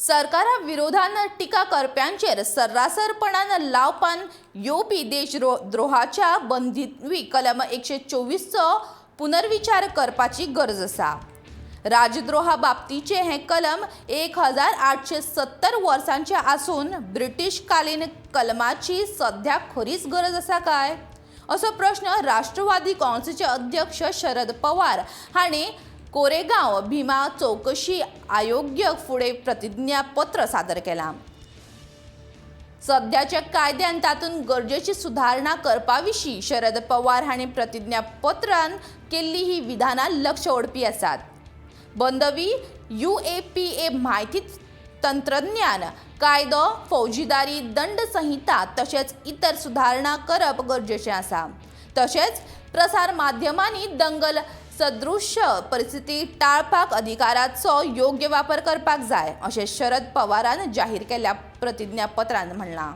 सरकारा विरोधान टिका करप्यांचेर सर्रासरपणान लावपान येवपी देशद्रोहाच्या बंदिवी कलम 124 चो पुनर्विचार करपाची गरज आसा। राजद्रोहा बाबतीचे हे कलम 1870 वर्सांचे आसून ब्रिटीश कालीन कलमाची सध्या खरीच गरज आसा काय असो प्रश्न राष्ट्रवादी काँग्रेसचे अध्यक्ष शरद पवार हांणी कोरेगांव भीमा चौकशी आयोग फुडें प्रतिज्ञापत्र सादर केलां। सध्याच्या कायद्यान तातूंत गरजेची सुधारणा करपा विशीं शरद पवार हांणी प्रतिज्ञापत्रान केल्ली ही विधानां लक्ष ओडपी आसात। बंदवी UAPA म्हायती तंत्रज्ञान कायदो फौजीदारी दंड संहिता तशेंच इतर सुधारणा करप गरजेचें आसा। तशेंच प्रसार माध्यमांनी दंगल सदृश्य परिस्थिती टाळपाक अधिकाराचो योग्य वापर करपाक जाय अशें शरद पवारान जाहीर केल्ल्या प्रतिज्ञापत्रांत म्हणलां।